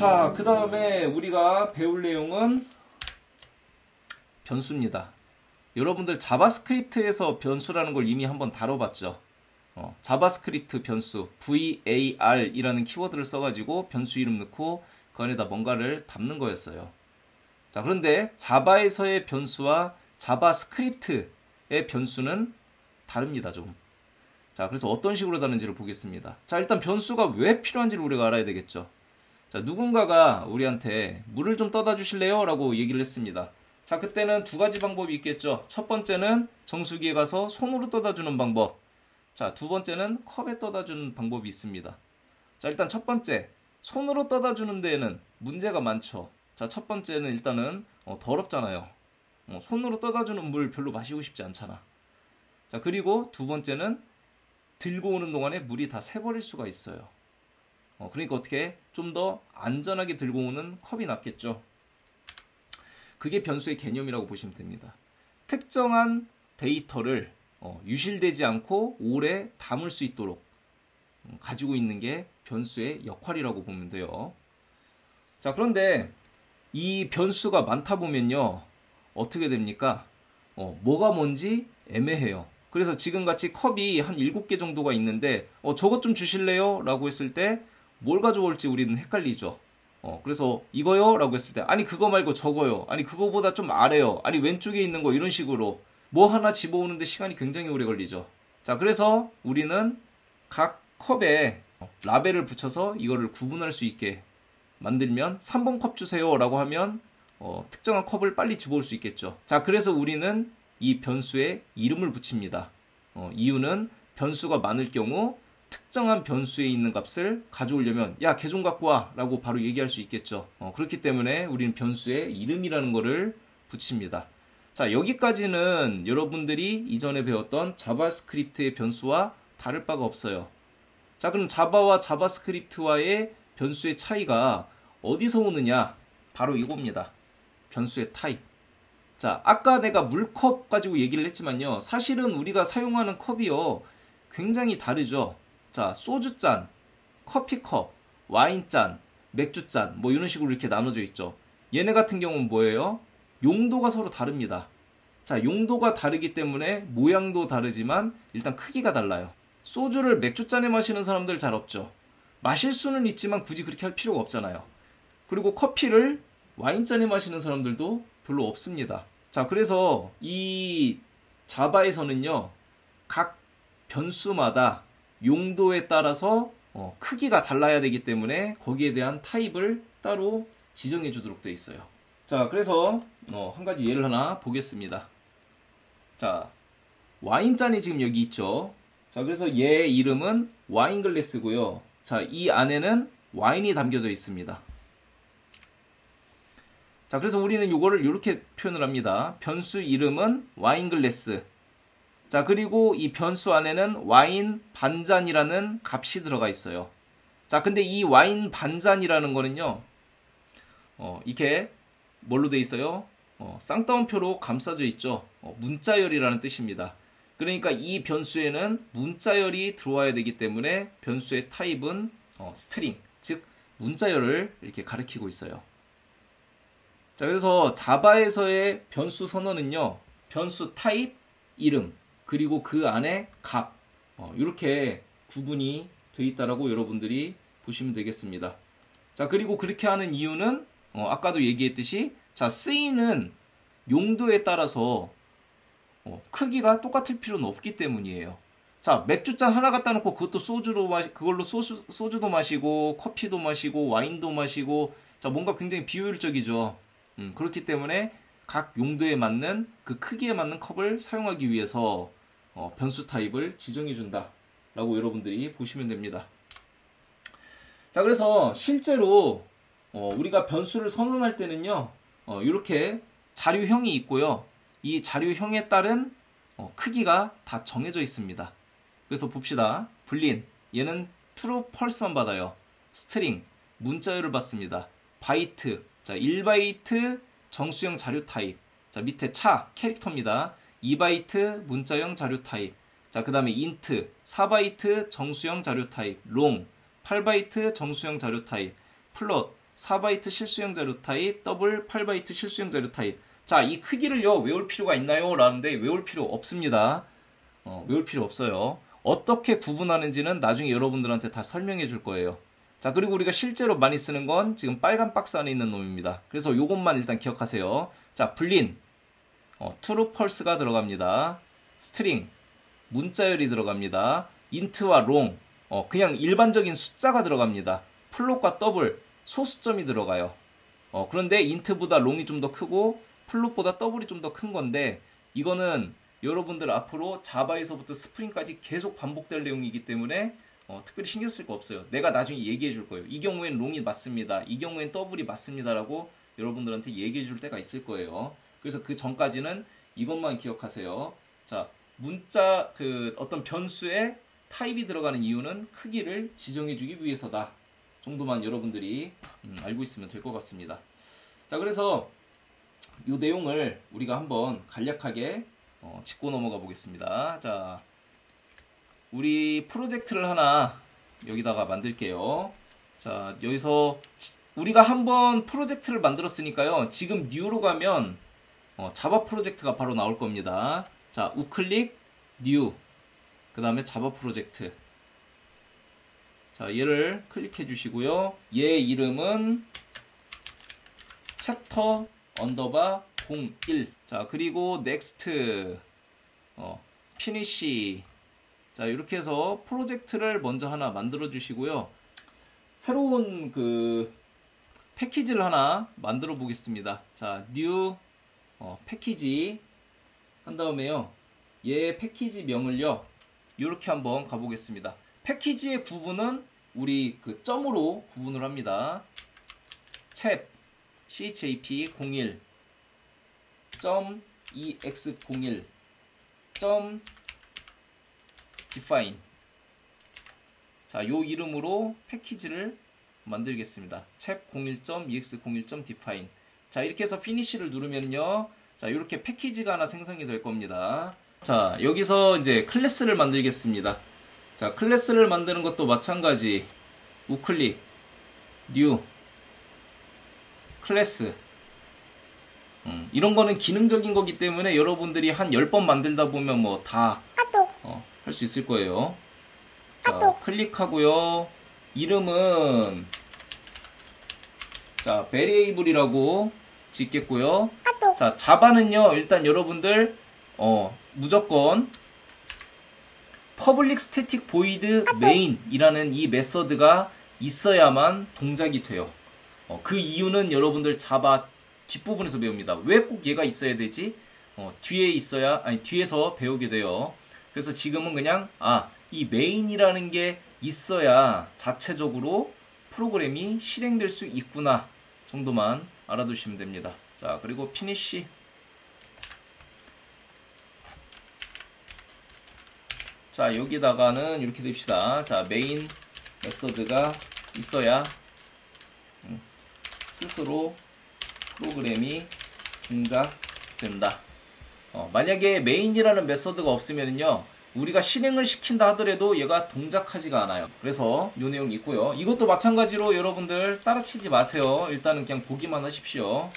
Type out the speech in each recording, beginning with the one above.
자, 그 다음에 우리가 배울 내용은 변수입니다. 여러분들 자바스크립트에서 변수라는 걸 이미 한번 다뤄봤죠. 자바스크립트 변수 var 이라는 키워드를 써가지고 변수 이름 넣고 그 안에다 뭔가를 담는 거였어요. 자, 그런데 자바에서의 변수와 자바스크립트의 변수는 다릅니다, 좀. 자, 그래서 어떤 식으로 다른지를 보겠습니다. 자, 일단 변수가 왜 필요한지를 우리가 알아야 되겠죠. 자, 누군가가 우리한테 물을 좀 떠다 주실래요? 라고 얘기를 했습니다. 자, 그때는 두 가지 방법이 있겠죠. 첫 번째는 정수기에 가서 손으로 떠다 주는 방법. 자, 두 번째는 컵에 떠다 주는 방법이 있습니다. 자, 일단 첫 번째, 손으로 떠다 주는 데에는 문제가 많죠. 자, 첫 번째는 일단은 더럽잖아요. 손으로 떠다 주는 물 별로 마시고 싶지 않잖아. 자, 그리고 두 번째는 들고 오는 동안에 물이 다 새버릴 수가 있어요. 그러니까 어떻게 좀 더 안전하게 들고 오는 컵이 낫겠죠. 그게 변수의 개념이라고 보시면 됩니다. 특정한 데이터를 유실되지 않고 오래 담을 수 있도록 가지고 있는 게 변수의 역할이라고 보면 돼요. 자, 그런데 이 변수가 많다 보면요, 어떻게 됩니까? 뭐가 뭔지 애매해요. 그래서 지금같이 컵이 한 7개 정도가 있는데 저것 좀 주실래요? 라고 했을 때 뭘 가져올지 우리는 헷갈리죠. 그래서 이거요? 라고 했을 때 아니 그거 말고 저거요. 아니 그거보다 좀 아래요. 아니 왼쪽에 있는 거, 이런 식으로 뭐 하나 집어오는데 시간이 굉장히 오래 걸리죠. 자, 그래서 우리는 각 컵에 라벨을 붙여서 이거를 구분할 수 있게 만들면 3번 컵 주세요 라고 하면 특정한 컵을 빨리 집어올 수 있겠죠. 자, 그래서 우리는 이 변수에 이름을 붙입니다. 이유는 변수가 많을 경우 특정한 변수에 있는 값을 가져오려면 야, 걔 좀 갖고 와 라고 바로 얘기할 수 있겠죠. 그렇기 때문에 우리는 변수에 이름이라는 거를 붙입니다. 자, 여기까지는 여러분들이 이전에 배웠던 자바스크립트의 변수와 다를 바가 없어요. 자, 그럼 자바와 자바스크립트와의 변수의 차이가 어디서 오느냐? 바로 이겁니다. 변수의 타입. 자, 아까 내가 물컵 가지고 얘기를 했지만요, 사실은 우리가 사용하는 컵이요, 굉장히 다르죠. 자, 소주잔, 커피컵, 와인잔, 맥주잔, 뭐 이런 식으로 이렇게 나눠져 있죠. 얘네 같은 경우는 뭐예요? 용도가 서로 다릅니다. 자, 용도가 다르기 때문에 모양도 다르지만 일단 크기가 달라요. 소주를 맥주잔에 마시는 사람들 잘 없죠. 마실 수는 있지만 굳이 그렇게 할 필요가 없잖아요. 그리고 커피를 와인잔에 마시는 사람들도 별로 없습니다. 자, 그래서 이 자바에서는요, 각 변수마다 용도에 따라서 크기가 달라야 되기 때문에 거기에 대한 타입을 따로 지정해 주도록 되어 있어요. 자, 그래서 한 가지 예를 하나 보겠습니다. 자, 와인잔이 지금 여기 있죠. 자, 그래서 얘 이름은 와인글래스고요. 자, 이 안에는 와인이 담겨져 있습니다. 자, 그래서 우리는 이거를 이렇게 표현을 합니다. 변수 이름은 와인글래스. 자, 그리고 이 변수 안에는 와인 반잔이라는 값이 들어가 있어요. 자, 근데 이 와인 반잔이라는 거는요, 이게 뭘로 돼 있어요? 쌍따옴표로 감싸져 있죠. 문자열이라는 뜻입니다. 그러니까 이 변수에는 문자열이 들어와야 되기 때문에 변수의 타입은 스트링, 즉 문자열을 이렇게 가리키고 있어요. 자, 그래서 자바에서의 변수 선언은요, 변수 타입, 이름, 그리고 그 안에 값, 이렇게 구분이 되어 있다라고 여러분들이 보시면 되겠습니다. 자, 그리고 그렇게 하는 이유는 아까도 얘기했듯이, 자, 쓰이는 용도에 따라서 크기가 똑같을 필요는 없기 때문이에요. 자, 맥주잔 하나 갖다 놓고 그것도 그걸로 소주도 마시고 커피도 마시고 와인도 마시고, 자, 뭔가 굉장히 비효율적이죠. 그렇기 때문에 각 용도에 맞는 그 크기에 맞는 컵을 사용하기 위해서 변수 타입을 지정해 준다 라고 여러분들이 보시면 됩니다. 자, 그래서 실제로 우리가 변수를 선언할 때는요, 이렇게 자료형이 있고요, 이 자료형에 따른 크기가 다 정해져 있습니다. 그래서 봅시다. 불린, 얘는 true, false만 받아요. 스트링, 문자열을 받습니다. 바이트, 자, 1바이트 정수형 자료 타입. 자, 밑에 차, 캐릭터입니다. 2바이트 문자형 자료 타입. 자, 그 다음에 인트, 4바이트 정수형 자료 타입. 롱, 8바이트 정수형 자료 타입. 플롯, 4바이트 실수형 자료 타입, 더블 8바이트 실수형 자료 타입. 자, 이 크기를요, 외울 필요가 있나요? 라는데 외울 필요 없습니다. 외울 필요 없어요. 어떻게 구분하는지는 나중에 여러분들한테 다 설명해 줄 거예요. 자, 그리고 우리가 실제로 많이 쓰는 건 지금 빨간 박스 안에 있는 놈입니다. 그래서 요것만 일단 기억하세요. 자, 불린, true, false가 들어갑니다. 스트링, 문자열이 들어갑니다. int와 long, 그냥 일반적인 숫자가 들어갑니다. 플롯과 더블, 소수점이 들어가요. 그런데 int보다 long이 좀 더 크고 플롯보다 더블이 좀 더 큰 건데, 이거는 여러분들 앞으로 자바에서부터 스프링까지 계속 반복될 내용이기 때문에 특별히 신경 쓸 거 없어요. 내가 나중에 얘기해 줄 거예요. 이 경우엔 롱이 맞습니다. 이 경우엔 더블이 맞습니다라고 여러분들한테 얘기해 줄 때가 있을 거예요. 그래서 그 전까지는 이것만 기억하세요. 자, 문자 어떤 변수에 타입이 들어가는 이유는 크기를 지정해 주기 위해서다 정도만 여러분들이 알고 있으면 될 것 같습니다. 자, 그래서 이 내용을 우리가 한번 간략하게 짚고 넘어가 보겠습니다. 자, 우리 프로젝트를 하나 여기다가 만들게요. 자, 여기서 우리가 한번 프로젝트를 만들었으니까요. 지금 뉴로 가면 자바 프로젝트가 바로 나올 겁니다. 자, 우클릭, 뉴, 그 다음에 자바 프로젝트. 자, 얘를 클릭해 주시고요. 얘 이름은 챕터 언더바 01. 자, 그리고 넥스트, 피니시. 자, 이렇게 해서 프로젝트를 먼저 하나 만들어 주시고요. 새로운 패키지를 하나 만들어 보겠습니다. 자, new 패키지 한 다음에요. 얘 패키지 명을요. 이렇게 한번 가보겠습니다. 패키지의 구분은 우리 점으로 구분을 합니다. chap chap01 .ex01 define. 자, 요 이름으로 패키지를 만들겠습니다. chap01.ex01.define. 자, 이렇게 해서 finish를 누르면요. 자, 이렇게 패키지가 하나 생성이 될 겁니다. 자, 여기서 이제 클래스를 만들겠습니다. 자, 클래스를 만드는 것도 마찬가지. 우클릭, 뉴, 클래스. 이런 거는 기능적인 거기 때문에 여러분들이 한 10번 만들다 보면 뭐 다 할 수 있을 거예요. 자, 클릭하고요. 이름은 자, variable이라고 짓겠고요. 자, 자바는요. 일단 여러분들 무조건 public static void main 이라는 이 메서드가 있어야만 동작이 돼요. 그 이유는 여러분들 자바 뒷부분에서 배웁니다. 왜 꼭 얘가 있어야 되지? 뒤에 있어야, 뒤에서 배우게 돼요. 그래서 지금은 그냥, 이 메인이라는 게 있어야 자체적으로 프로그램이 실행될 수 있구나 정도만 알아두시면 됩니다. 자, 그리고 피니시. 자, 여기다가는 이렇게 냅시다. 자, 메인 메서드가 있어야 스스로 프로그램이 동작된다. 만약에 메인이라는 메서드가 없으면요, 우리가 실행을 시킨다 하더라도 얘가 동작하지가 않아요. 그래서 이 내용이 있고요. 이것도 마찬가지로 여러분들 따라치지 마세요. 일단은 그냥 보기만 하십시오.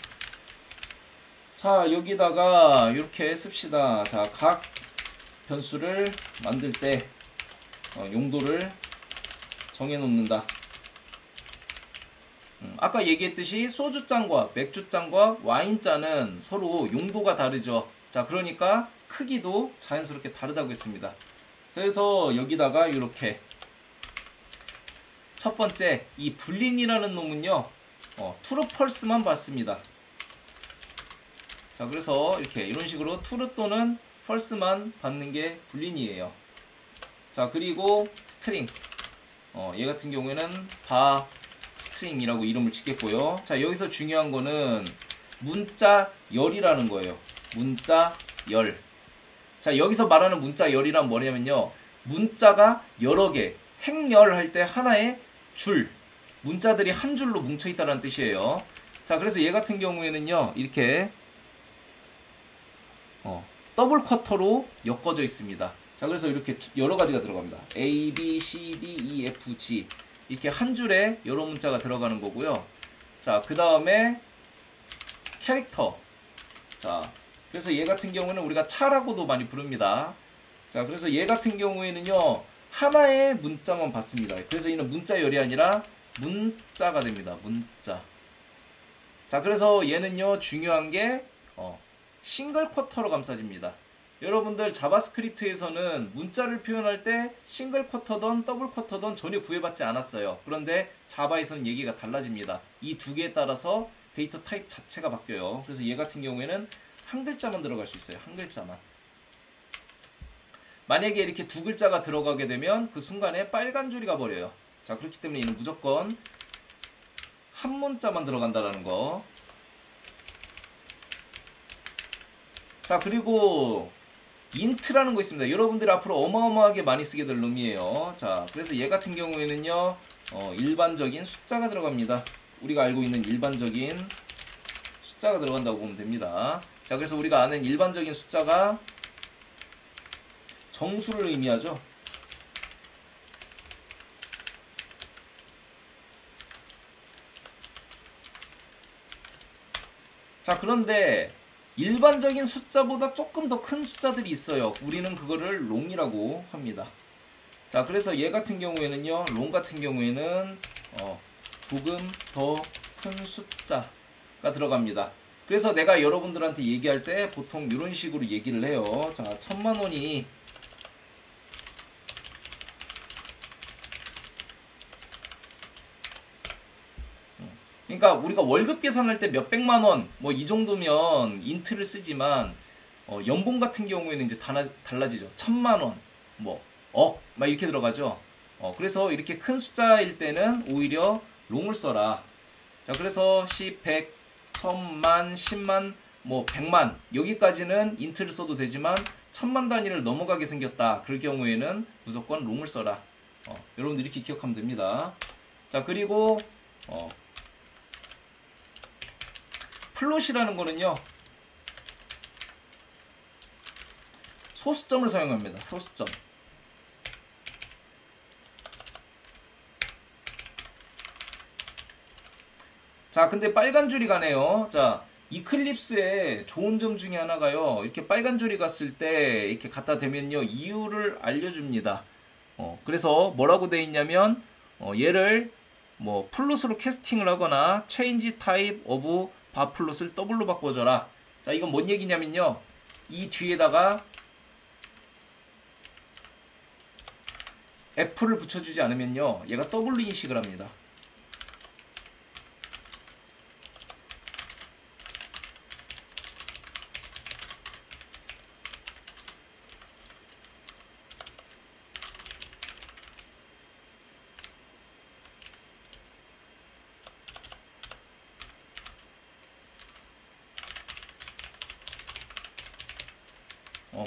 자, 여기다가 이렇게 씁시다. 자, 각 변수를 만들 때 용도를 정해 놓는다. 아까 얘기했듯이 소주잔과 맥주잔과 와인잔은 서로 용도가 다르죠. 자, 그러니까 크기도 자연스럽게 다르다고 했습니다. 그래서 여기다가 이렇게 첫 번째 이 불린이라는 놈은요, true false만 받습니다. 자, 그래서 이렇게 이런 식으로 true 또는 false만 받는 게 불린이에요. 자, 그리고 string, 얘 같은 경우에는 바 스트링이라고 이름을 짓겠고요. 자, 여기서 중요한 거는 문자열이라는 거예요. 문자열. 자, 여기서 말하는 문자열이란 뭐냐면요, 문자가 여러 개, 행열 할 때 하나의 줄, 문자들이 한 줄로 뭉쳐있다는 뜻이에요. 자, 그래서 얘 같은 경우에는요, 이렇게 더블 쿼터로 엮어져 있습니다. 자, 그래서 이렇게 여러 가지가 들어갑니다. A, B, C, D, E, F, G. 이렇게 한 줄에 여러 문자가 들어가는 거고요. 자, 그 다음에 캐릭터. 자, 그래서 얘 같은 경우는 우리가 차라고도 많이 부릅니다. 자, 그래서 얘 같은 경우에는요, 하나의 문자만 받습니다. 그래서 얘는 문자열이 아니라 문자가 됩니다. 문자. 자, 그래서 얘는요, 중요한 게, 싱글 쿼터로 감싸집니다. 여러분들 자바스크립트에서는 문자를 표현할 때 싱글 쿼터든 더블 쿼터든 전혀 구애받지 않았어요. 그런데 자바에서는 얘기가 달라집니다. 이 두 개에 따라서 데이터 타입 자체가 바뀌어요. 그래서 얘 같은 경우에는 한 글자만 들어갈 수 있어요. 한 글자만. 만약에 이렇게 두 글자가 들어가게 되면 그 순간에 빨간 줄이 가버려요. 자, 그렇기 때문에 얘는 무조건 한 문자만 들어간다라는 거. 자, 그리고 인트라는 거 있습니다. 여러분들이 앞으로 어마어마하게 많이 쓰게 될 놈이에요. 자, 그래서 얘 같은 경우에는요, 일반적인 숫자가 들어갑니다. 우리가 알고 있는 일반적인 숫자가 들어간다고 보면 됩니다. 자, 그래서 우리가 아는 일반적인 숫자가 정수를 의미하죠. 자, 그런데 일반적인 숫자보다 조금 더 큰 숫자들이 있어요. 우리는 그거를 롱이라고 합니다. 자, 그래서 얘 같은 경우에는요, 롱 같은 경우에는 조금 더 큰 숫자가 들어갑니다. 그래서 내가 여러분들한테 얘기할 때 보통 이런 식으로 얘기를 해요. 자, 1000만 원이 그러니까 우리가 월급 계산할 때 몇백만 원, 뭐 이 정도면 인트를 쓰지만 연봉 같은 경우에는 이제 달라지죠. 1000만 원, 뭐 억, 막 이렇게 들어가죠. 그래서 이렇게 큰 숫자일 때는 오히려 롱을 써라. 자, 그래서 10, 100, 1000만, 10만, 뭐 100만 여기까지는 인트를 써도 되지만 1000만 단위를 넘어가게 생겼다. 그럴 경우에는 무조건 롱을 써라. 여러분들 이렇게 기억하면 됩니다. 자, 그리고 플롯이라는 거는요, 소수점을 사용합니다. 소수점. 자, 근데 빨간 줄이 가네요. 자, 이클립스의 좋은 점 중에 하나가요, 이렇게 빨간 줄이 갔을 때 이렇게 갖다 대면요, 이유를 알려줍니다. 그래서 뭐라고 돼 있냐면, 얘를 뭐 플롯으로 캐스팅을 하거나 change type of 바 플롯을 더블로 바꿔줘라. 자, 이건 뭔 얘기냐면요, 이 뒤에다가 F를 붙여주지 않으면요, 얘가 더블로 인식을 합니다.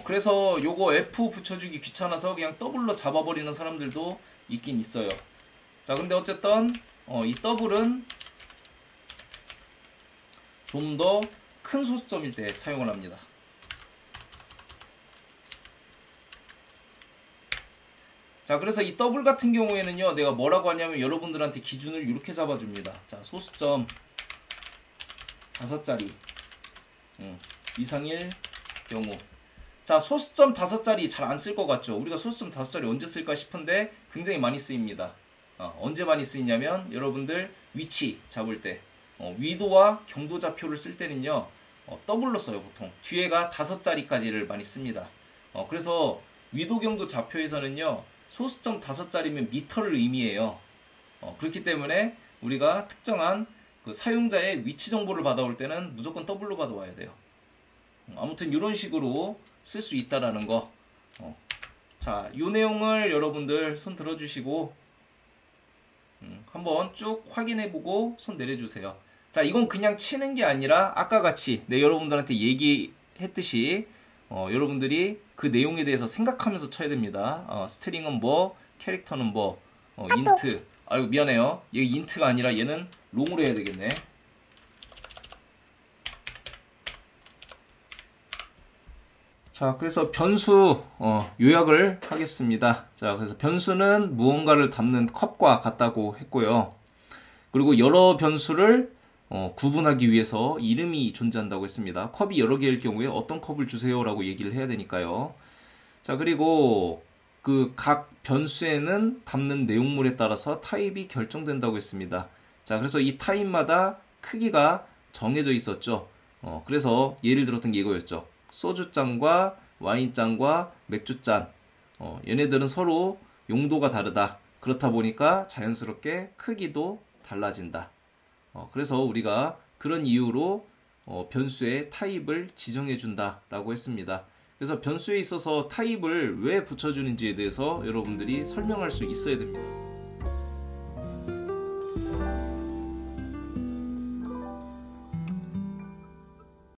그래서 요거 F 붙여주기 귀찮아서 그냥 더블로 잡아버리는 사람들도 있긴 있어요. 자, 근데 어쨌든 이 더블은 좀 더 큰 소수점일 때 사용을 합니다. 자, 그래서 이 더블 같은 경우에는요, 내가 뭐라고 하냐면 여러분들한테 기준을 이렇게 잡아줍니다. 자, 소수점 5자리 이상일 경우. 자, 소수점 5자리 잘 안 쓸 것 같죠? 우리가 소수점 5자리 언제 쓸까 싶은데 굉장히 많이 쓰입니다. 언제 많이 쓰이냐면 여러분들 위치 잡을 때, 위도와 경도 좌표를 쓸 때는요, 더블로 써요. 보통 뒤에가 5자리까지를 많이 씁니다. 그래서 위도 경도 좌표에서는요, 소수점 5자리면 미터를 의미해요. 그렇기 때문에 우리가 특정한 그 사용자의 위치 정보를 받아올 때는 무조건 더블로 받아와야 돼요. 아무튼 이런 식으로 쓸 수 있다라는 거. 자, 이 내용을 여러분들 손 들어주시고 한번 쭉 확인해보고 손 내려주세요. 자, 이건 그냥 치는 게 아니라 아까 같이 여러분들한테 얘기했듯이 여러분들이 그 내용에 대해서 생각하면서 쳐야 됩니다. 스트링은 뭐, 캐릭터는 뭐, 인트. 아이고 미안해요. 얘 인트가 아니라 얘는 롱으로 해야 되겠네. 자, 그래서 변수 요약을 하겠습니다. 자, 그래서 변수는 무언가를 담는 컵과 같다고 했고요. 그리고 여러 변수를 구분하기 위해서 이름이 존재한다고 했습니다. 컵이 여러 개일 경우에 어떤 컵을 주세요라고 얘기를 해야 되니까요. 자, 그리고 그 각 변수에는 담는 내용물에 따라서 타입이 결정된다고 했습니다. 자, 그래서 이 타입마다 크기가 정해져 있었죠. 그래서 예를 들었던 게 이거였죠. 소주잔과 와인잔과 맥주잔. 얘네들은 서로 용도가 다르다. 그렇다 보니까 자연스럽게 크기도 달라진다. 그래서 우리가 그런 이유로 변수의 타입을 지정해 준다라고 했습니다. 그래서 변수에 있어서 타입을 왜 붙여주는지에 대해서 여러분들이 설명할 수 있어야 됩니다.